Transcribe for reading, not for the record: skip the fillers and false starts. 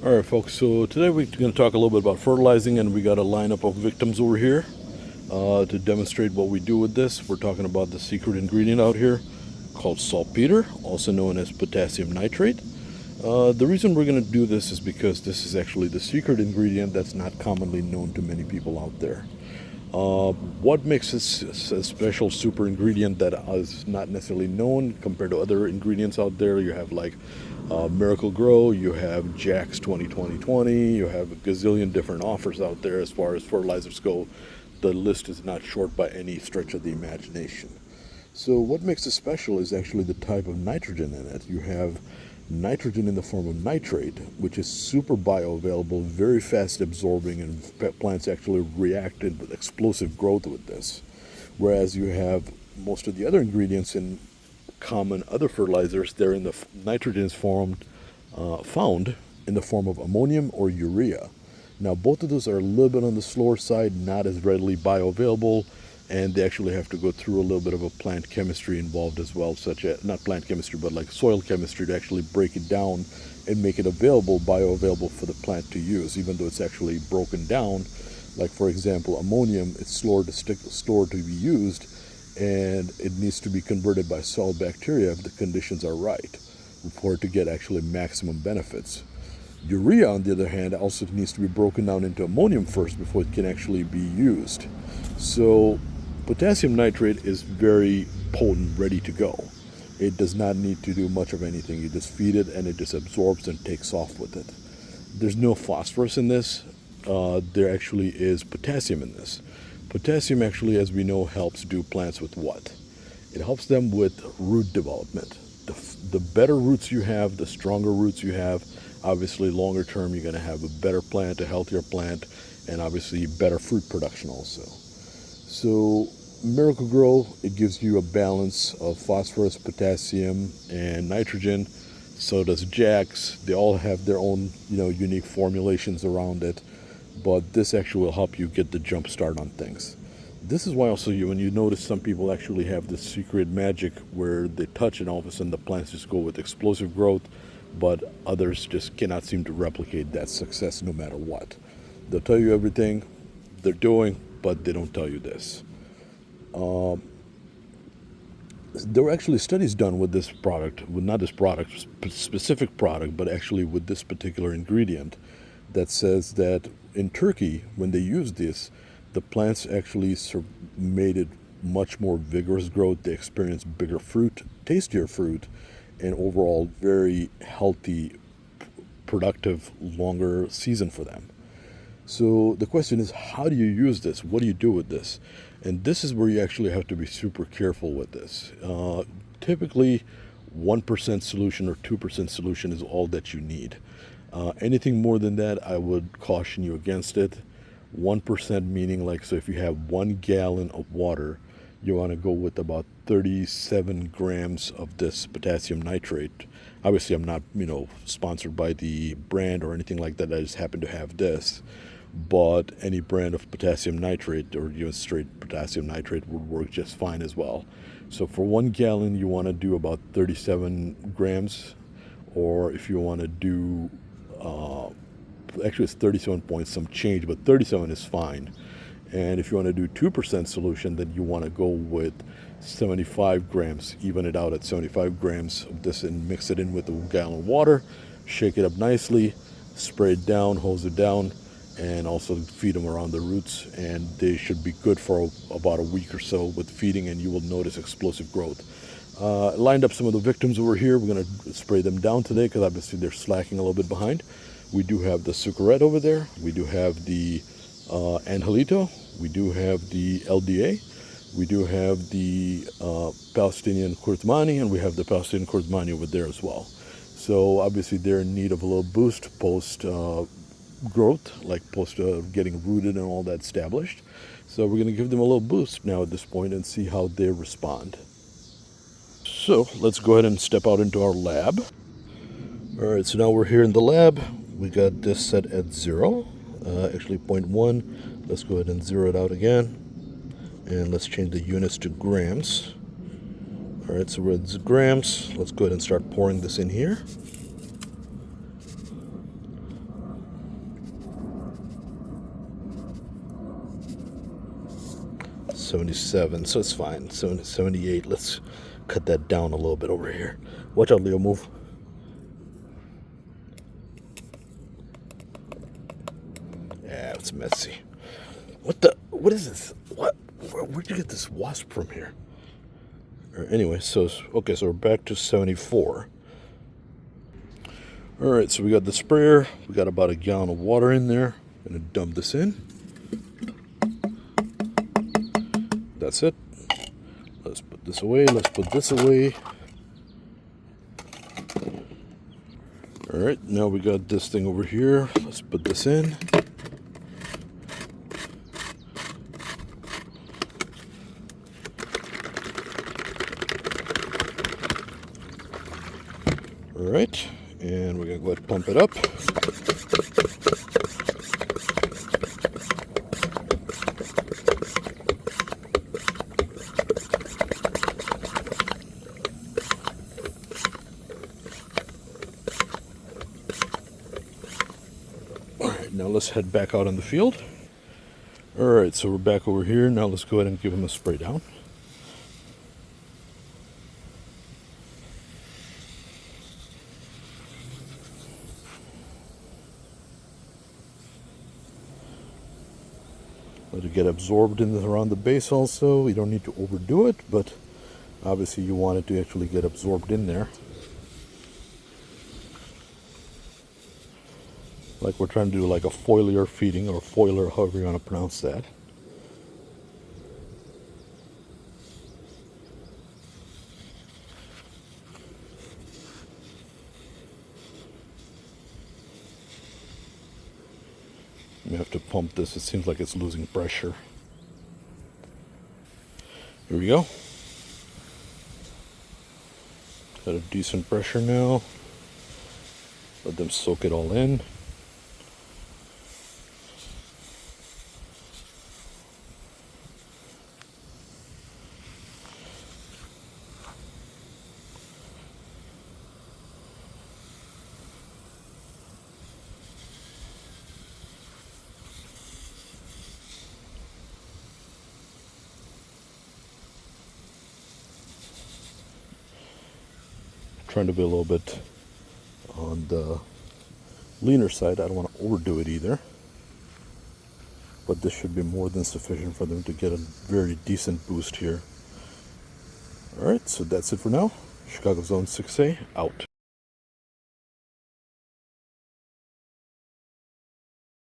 All right, folks. So today we're going to talk a little bit about fertilizing, and we got a lineup of victims over here to demonstrate what we do with this. We're talking about the secret ingredient out here called saltpeter, also known as potassium nitrate. The reason we're going to do this is because this is actually the secret ingredient that's not commonly known to many people out there. What makes this a special super ingredient that is not necessarily known compared to other ingredients out there? You have like Miracle Grow, you have Jack's 2020, you have a gazillion different offers out there as far as fertilizers go. The list is not short by any stretch of the imagination. So what makes it special is actually the type of nitrogen in it. You have nitrogen in the form of nitrate, which is super bioavailable, very fast absorbing, and plants actually react with explosive growth with this. Whereas you have most of the other ingredients in common other fertilizers, they're in the nitrogen is found in the form of ammonium or urea. Now both of those are a little bit on the slower side, not as readily bioavailable, and they actually have to go through a little bit of a plant chemistry involved as well, such as not plant chemistry but like soil chemistry to actually break it down and make it bioavailable for the plant to use, even though it's actually broken down. Like for example, ammonium, it's stored to be used, and it needs to be converted by soil bacteria if the conditions are right for it to get actually maximum benefits. Urea, on the other hand, also needs to be broken down into ammonium first before it can actually be used. So potassium nitrate is very potent, ready to go. It does not need to do much of anything. You just feed it and it just absorbs and takes off with it. There's no phosphorus in this. There actually is potassium in this. Potassium actually, as we know, helps do plants with what? It helps them with root development. The better roots you have, the stronger roots you have, obviously longer term you're going to have a better plant, a healthier plant, and obviously better fruit production also. So Miracle Grow, it gives you a balance of phosphorus, potassium, and nitrogen. So does Jack's. They all have their own, unique formulations around it, but this actually will help you get the jump start on things. This is why also when you notice some people actually have this secret magic where they touch and all of a sudden the plants just go with explosive growth, but others just cannot seem to replicate that success no matter what. They'll tell you everything they're doing, but they don't tell you this. There were actually studies done with this product, with not this product, specific product, but actually with this particular ingredient that says that in Turkey, when they used this, the plants actually made it much more vigorous growth. They experienced bigger fruit, tastier fruit, and overall very healthy, productive, longer season for them. So the question is, how do you use this? What do you do with this? And this is where you actually have to be super careful with this. Typically, 1% solution or 2% solution is all that you need. Anything more than that, I would caution you against it. 1% meaning so if you have 1 gallon of water, you want to go with about 37 grams of this potassium nitrate. Obviously, I'm not, sponsored by the brand or anything like that. I just happen to have this. But any brand of potassium nitrate or even straight potassium nitrate would work just fine as well. So for 1 gallon, you want to do about 37 grams. Or if you want to do, actually it's 37 point some change, but 37 is fine. And if you want to do 2% solution, then you want to go with 75 grams, even it out at 75 grams of this and mix it in with a gallon of water, shake it up nicely, spray it down, hose it down, and also feed them around the roots. And they should be good for about a week or so with feeding, and you will notice explosive growth. Lined up some of the victims over here. We're going to spray them down today because obviously they're slacking a little bit behind. We do have the Sucrette over there. We do have the Angelito. We do have the LDA. We do have the Palestinian Kurtmani, and we have the Palestinian Kurtmani over there as well. So obviously they're in need of a little boost post growth, like post getting rooted and all that established. So we're going to give them a little boost now at this point and see how they respond. So let's go ahead and step out into our lab. All right, so now we're here in the lab. We got this set at 0, actually 0.1. Let's go ahead and 0 it out again. And let's change the units to grams. All right, so we're at grams. Let's go ahead and start pouring this in here. 77, so it's fine. 78. Let's cut that down a little bit over here. Watch out, Leo, move. Yeah, it's messy. What is this? Where'd you get this wasp from here? Anyway, so we're back to 74. All right, so we got the sprayer. We got about a gallon of water in there. I'm gonna dump this in. That's it. Let's put this away. Let's put this away. All right, now we got this thing over here. Let's put this in. All right, and we're gonna go ahead and pump it up. All right, now let's head back out on the field. All right, so we're back over here. Now let's go ahead and give him a spray down. Let it get absorbed around the base also. You don't need to overdo it, but obviously you want it to actually get absorbed in there. Like we're trying to do like a foliar feeding, or foiler, however you want to pronounce that. We have to pump this. It seems like it's losing pressure. Here we go. Got a decent pressure now. Let them soak it all in. Trying to be a little bit on the leaner side. I don't want to overdo it either, but this should be more than sufficient for them to get a very decent boost here. All right, so that's it for now. Chicago Zone 6A out.